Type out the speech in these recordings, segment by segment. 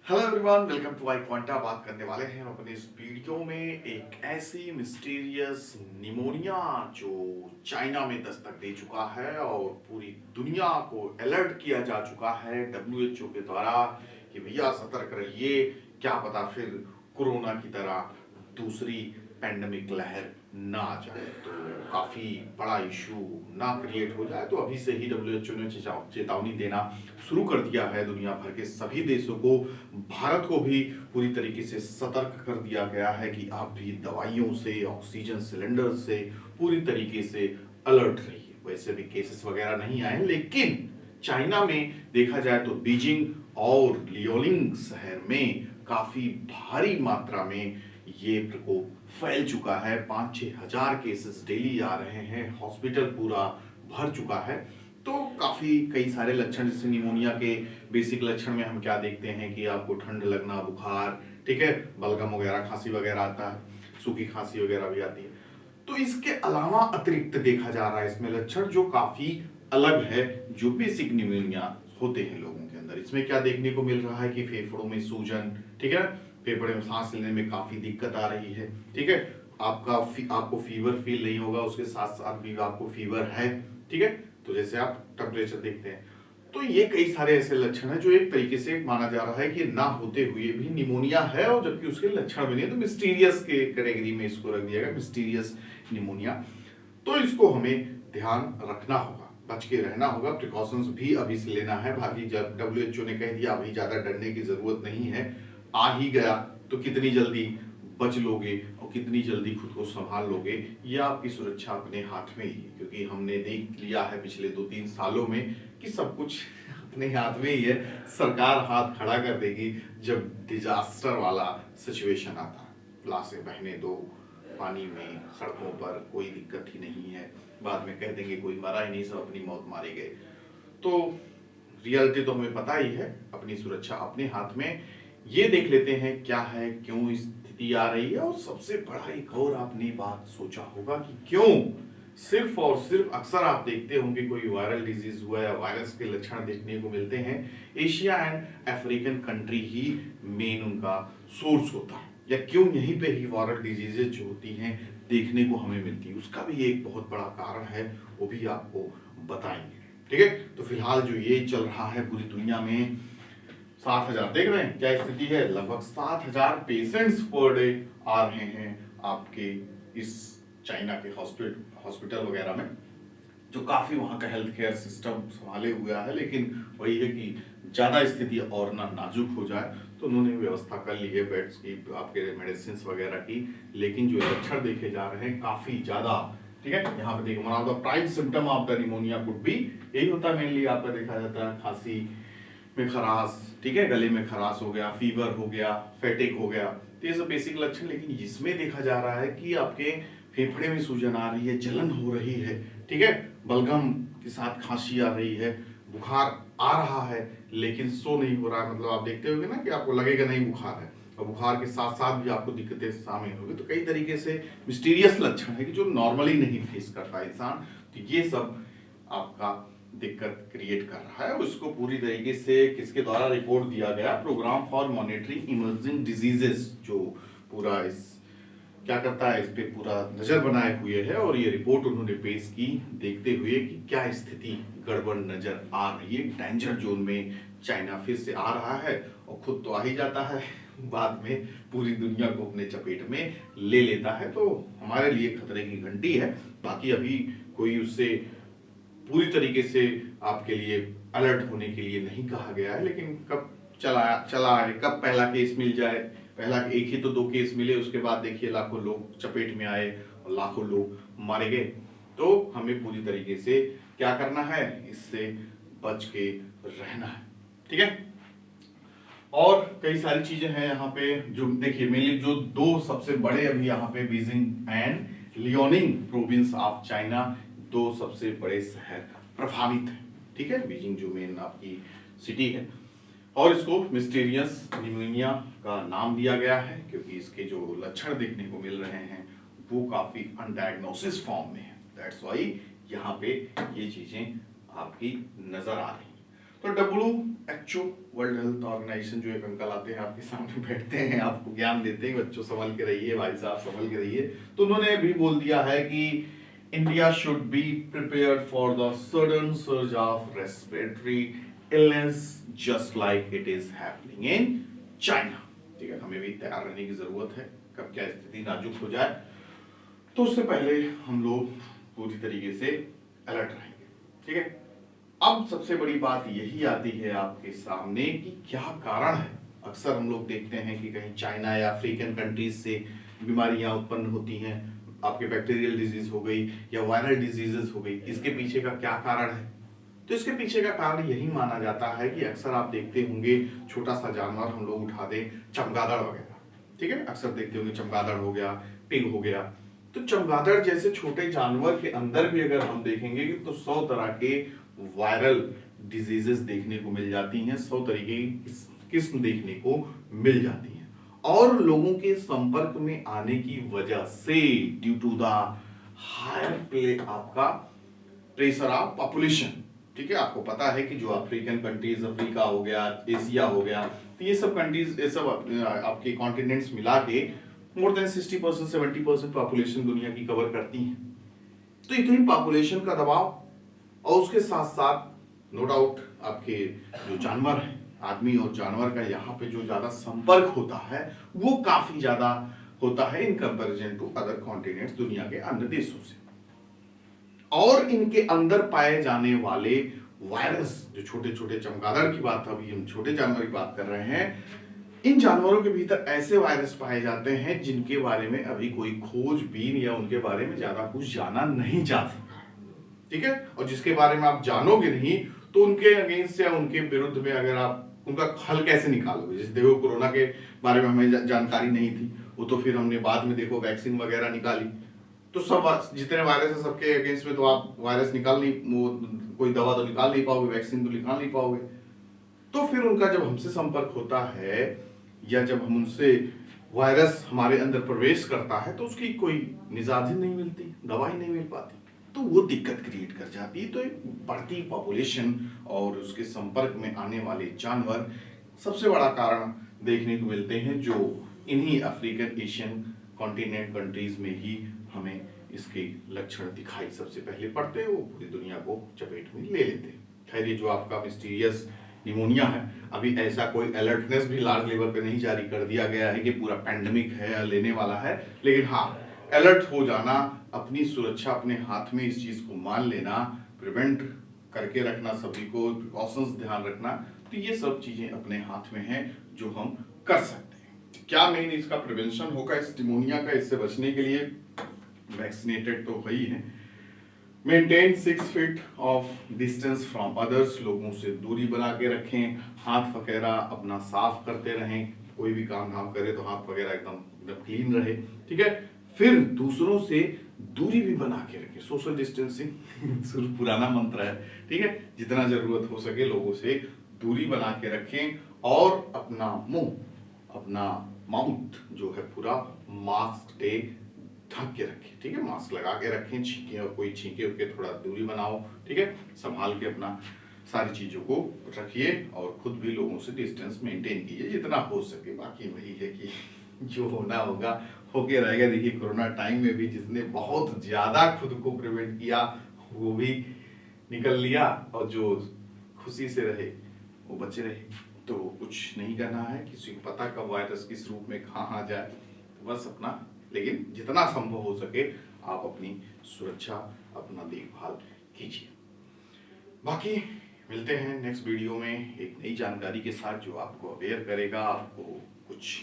Hello everyone, welcome to iQuanta. बात करने वाले हैं हम अपने इस वीडियो में एक ऐसी मिस्टीरियस निमोनिया जो चाइना में दस्तक दे चुका है और पूरी दुनिया को अलर्ट किया जा चुका है डब्ल्यूएचओ के द्वारा कि भैया सतर्क रहिए, क्या पता फिर कोरोना की तरह दूसरी पैंडेमिक लहर ना आ जाए, तो काफी बड़ा इशू ना क्रिएट हो जाए। तो अभी से ही डब्ल्यूएचओ ने चेतावनी देना शुरू कर दिया है दुनिया भर के सभी देशों को। भारत को भी पूरी तरीके से सतर्क कर दिया गया है कि आप भी दवाइयों से, ऑक्सीजन सिलेंडर से पूरी तरीके से अलर्ट रहिए। वैसे भी केसेस वगैरह नहीं आए, लेकिन चाइना में देखा जाए तो बीजिंग और लियोनिंग शहर में काफी भारी मात्रा में ये प्रकोप फैल चुका है। 5-6 हजार केसेस डेली आ रहे हैं, हॉस्पिटल पूरा भर चुका है। तो काफी कई सारे लक्षण, जैसे निमोनिया के बेसिक लक्षण में हम क्या देखते हैं कि आपको ठंड लगना, बुखार, ठीक है, बलगम वगैरह, खांसी वगैरह आता है, सूखी खांसी वगैरह भी आती है। तो इसके अलावा अतिरिक्त देखा जा रहा है इसमें लक्षण जो काफी अलग है, जो बेसिक निमोनिया होते हैं लोगों के अंदर। इसमें क्या देखने को मिल रहा है कि फेफड़ों में सूजन, ठीक है, फेफड़े में सांस लेने में काफी दिक्कत आ रही है, ठीक है, आपको फीवर फील नहीं होगा, उसके साथ साथ भी आपको फीवर है, ठीक है, तो जैसे आप टेम्परेचर देखते हैं। तो ये कई सारे ऐसे लक्षण हैं जो एक तरीके से माना जा रहा है कि ना होते हुए भी निमोनिया है, और जबकि उसके लक्षण भी नहीं है, तो मिस्टीरियस के कैटेगरी में इसको रख दिया गया, मिस्टीरियस निमोनिया। तो इसको हमें ध्यान रखना होगा, बच के रहना होगा, प्रिकॉशंस भी अभी से लेना है। बाकी जब डब्ल्यूएचओ ने कह दिया अभी ज्यादा डरने की जरूरत नहीं है, आ ही गया तो कितनी जल्दी बच लोगे और कितनी जल्दी खुद को संभाल लोगे, ये आपकी सुरक्षा अपने हाथ में ही है। क्योंकि हमने देख लिया है पिछले 2-3 सालों में कि सब कुछ अपने हाथ में ही है। सरकार हाथ खड़ा कर देगी जब डिजास्टर वाला सिचुएशन आता है। लाशें बहने दो पानी में, सड़कों पर कोई दिक्कत ही नहीं है, बाद में कह देंगे कोई मरा ही नहीं, सब अपनी मौत मारे गए। तो रियलिटी तो हमें पता ही है, अपनी सुरक्षा अपने हाथ में। ये देख लेते हैं क्या है, क्यों स्थिति आ रही है, और सबसे बड़ा एक और आपने बात सोचा होगा कि क्यों सिर्फ और सिर्फ, अक्सर आप देखते होंगे कोई वायरल डिजीज हुआ या वायरस के लक्षण देखने को मिलते हैं, Asia and African country he main उनका सोर्स होता है, या क्यों यहीं पे ही वायरल डिजीजेज जो होती हैं देखने को हमें मिलती है, उसका भी एक बहुत बड़ा कारण है, वो भी आपको बताएंगे, ठीक है। तो फिलहाल जो ये चल रहा है पूरी दुनिया में, 7,000 देख रहे हैं क्या स्थिति है, लगभग 7,000 पेशेंट्स पर डे आ रहे हैं आपके इस चाइना के हॉस्पिटल वगैरह में, जो काफी वहां का हेल्थ केयर सिस्टम संभाले हुआ है। लेकिन वही है कि ज्यादा स्थिति और ना नाजुक हो जाए, तो उन्होंने व्यवस्था कर ली है बेड्स की, आपके मेडिसिन वगैरह की। लेकिन जो लक्षण देखे जा रहे हैं काफी ज्यादा, ठीक है, यहाँ पे देखो, one of the prime symptom of the pneumonia could be, यही होता है मेनली आपका देखा जाता है, खांसी में खराश, ठीक है, गले में खराश हो गया, फीवर हो गया, फैटिक हो गया, तो ये सब बेसिक लक्षण। लेकिन इसमें देखा जा रहा है कि आपके फेफड़े में सूजन आ रही है, जलन हो रही है, ठीक है, बलगम के साथ खांसी आ रही है, बुखार आ रहा है लेकिन सो नहीं हो रहा है। मतलब आप देखते होंगे ना कि आपको लगेगा नहीं बुखार है, और बुखार के साथ साथ भी आपको दिक्कतें शामिल होगी। तो कई तरीके से मिस्टीरियस लक्षण है कि जो नॉर्मली नहीं फेस करता इंसान। तो ये सब आपका दिक्कत क्रिएट कर रहा है। उसको पूरी तरीके से किसके द्वारा रिपोर्ट दिया गया, program for monitoring emerging diseases, जो पूरा इस क्या करता है, इस पे पूरा नजर बनाए हुए है, और ये रिपोर्ट उन्होंने पेश की देखते हुए कि क्या स्थिति गड़बड़ नजर आ रही है। डेंजर जोन में चाइना फिर से आ रहा है, और खुद तो आ ही जाता है, बाद में पूरी दुनिया को अपने चपेट में ले लेता है। तो हमारे लिए खतरे की घंटी है। बाकी अभी कोई उससे पूरी तरीके से आपके लिए अलर्ट होने के लिए नहीं कहा गया है, लेकिन कब चला है, कब पहला केस मिल जाए, पहला एक ही तो 2 केस मिले, उसके बाद देखिए लाखों लोग चपेट में आए और लाखों लोग मारे गए। तो हमें पूरी तरीके से क्या करना है, इससे बच के रहना है, ठीक है। और कई सारी चीजें हैं यहाँ पे, जो देखिए मेनली जो 2 सबसे बड़े अभी यहाँ पे, Beijing and Liaoning province of China, 2 सबसे बड़े शहर प्रभावित हैं, ठीक है। बीजिंग जो मेन आपकी सिटी है, और इसको मिस्टीरियस निमोनिया का नाम दिया गया है क्योंकि इसके जो लक्षण देखने को मिल रहे हैं वो काफी अनडायग्नोसिस फॉर्म में है। दैट्स व्हाई यहाँ पे ये चीजें आपकी नजर आ रही हैं। तो WHO वर्ल्ड हेल्थ ऑर्गेनाइजेशन जो एक अंकल आते हैं आपके सामने बैठते हैं, आपको ज्ञान देते हैं बच्चों संभल के रहिए, भाई साहब संभल के रहिए, तो उन्होंने भी बोल दिया है कि India should be prepared for the sudden surge of respiratory illness just like it is happening in China. ठीक है, हमें भी तैयार रहने की जरूरत है, कब क्या स्थिति नाजुक हो जाए, तो उससे पहले हम लोग पूरी तरीके से अलर्ट रहेंगे। ठीक है, अब सबसे बड़ी बात यही आती है आपके सामने कि क्या कारण है। अक्सर हम लोग देखते हैं कि कहीं चाइना या अफ्रीकन कंट्रीज से बीमारियां उत्पन्न होती हैं, आपके बैक्टीरियल डिजीज हो गई या वायरल डिजीजेस हो गई, इसके पीछे का क्या कारण है। तो इसके पीछे का कारण यही माना जाता है कि अक्सर आप देखते होंगे छोटा सा जानवर हम लोग उठा दें, चमगादड़ वगैरह, ठीक है, अक्सर देखते होंगे चमगादड़ हो गया, पिग हो गया, तो चमगादड़ जैसे छोटे जानवर के अंदर भी अगर हम देखेंगे तो 100 तरह के वायरल डिजीजेस देखने को मिल जाती हैं, 100 तरीके की किस्म देखने को मिल जाती हैं, और लोगों के संपर्क में आने की वजह से ड्यू टू द हायर आपका प्रेशर ऑफ पॉपुलेशन। ठीक है, आपको पता है कि जो अफ्रीकन कंट्रीज, अफ्रीका हो गया, एशिया हो गया, तो ये सब कंट्रीज, ये सब आपके कॉन्टिनेंट्स मिला के मोर देन 60% 70% पॉपुलेशन दुनिया की कवर करती हैं। तो इतनी पॉपुलेशन का दबाव, और उसके साथ साथ नो डाउट आपके जो जानवर हैं, आदमी और जानवर का यहाँ पे जो ज्यादा संपर्क होता है वो काफी ज्यादा होता है in comparison to other continents, दुनिया के अन्य देशों से। और इनके अंदर पाए जाने वाले वायरस, जो छोटे छोटे चमगादड़ की बात, अभी हम छोटे जानवर की बात कर रहे हैं, इन जानवरों के भीतर ऐसे वायरस पाए जाते हैं जिनके बारे में अभी कोई खोजबीन या उनके बारे में ज्यादा कुछ जाना नहीं जा सका। ठीक है, और जिसके बारे में आप जानोगे नहीं तो उनके अगेंस्ट या उनके विरुद्ध में अगर आप उनका हल कैसे निकालोगे। जैसे देखो कोरोना के बारे में हमें जानकारी नहीं थी, वो तो फिर हमने बाद में देखो वैक्सीन वगैरह निकाली, तो सब जितने वायरस है सबके अगेंस्ट में तो आप वायरस निकाल नहीं, वो कोई दवा तो निकाल नहीं पाओगे, वैक्सीन तो निकाल नहीं पाओगे। तो फिर उनका जब हमसे संपर्क होता है या जब हम उनसे वायरस हमारे अंदर प्रवेश करता है तो उसकी कोई निजात ही नहीं मिलती, दवा ही नहीं मिल पाती, तो वो दिक्कत क्रिएट कर जाती है। तो एक बढ़ती पॉपुलेशन और उसके संपर्क में आने वाले जानवर सबसे बड़ा कारण देखने को मिलते हैं, जो इन्हीं अफ्रीकन एशियन कॉन्टिनेंट कंट्रीज में ही हमें इसके लक्षण दिखाई सबसे पहले पड़ते हैं, वो पूरी दुनिया को चपेट में ले लेते हैं। खैर, ये जो आपका मिस्टीरियस निमोनिया है, अभी ऐसा कोई अलर्टनेस भी लार्ज लेवल पे नहीं जारी कर दिया गया है कि पूरा पैंडेमिक है, लेने वाला है, लेकिन हाँ, अलर्ट हो जाना, अपनी सुरक्षा अपने हाथ में, इस चीज को मान लेना, प्रिवेंट करके रखना, सभी को प्रिकॉशंस ध्यान रखना, तो ये सब चीजें अपने हाथ में हैं जो हम कर सकते हैं। क्या मेन इसका प्रिवेंशन होगा इस निमोनिया का, इससे बचने के लिए वैक्सीनेटेड तो ही है, maintain 6 feet of distance from others, लोगों से दूरी बना के रखें, हाथ वगैरह अपना साफ करते रहें, कोई भी काम धाम करे तो हाथ वगैरह एकदम क्लीन रहे। ठीक है, फिर दूसरों से दूरी भी बना के रखें, सोशल डिस्टेंसिंग पुराना मंत्र है, ठीक है, जितना जरूरत हो सके लोगों से दूरी बना के रखें, और अपना मुंह, अपना माउथ जो है पूरा मास्क से ढक के रखें। ठीक है, मास्क लगा के रखें, छींके और कोई छींके उसके थोड़ा दूरी बनाओ। ठीक है, संभाल के अपना सारी चीजों को रखिए और खुद भी लोगों से डिस्टेंस मेंटेन कीजिए जितना हो सके। बाकी वही है कि जो होना होगा होके रहेगा। देखिए कोरोना टाइम में भी जिसने बहुत ज्यादा खुद को प्रिवेंट किया वो भी निकल लिया, और जो खुशी से रहे वो बचे रहे। तो कुछ नहीं करना है, किसी को पता कब वायरस किस रूप में कहाँ आ जाए, तो बस अपना, लेकिन जितना संभव हो सके आप अपनी सुरक्षा, अपना देखभाल कीजिए। बाकी मिलते हैं नेक्स्ट वीडियो में एक नई जानकारी के साथ जो आपको अवेयर करेगा, आपको कुछ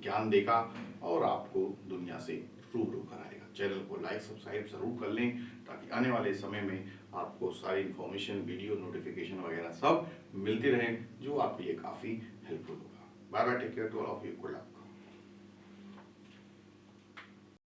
ज्ञान देगा और आपको दुनिया से रूबरू कराएगा। चैनल को लाइक सब्सक्राइब जरूर कर लें ताकि आने वाले समय में आपको सारी इन्फॉर्मेशन, वीडियो नोटिफिकेशन वगैरह सब मिलती रहें, जो आपके लिए काफ़ी हेल्पफुल होगा। Bye bye, take care to all of you, good luck.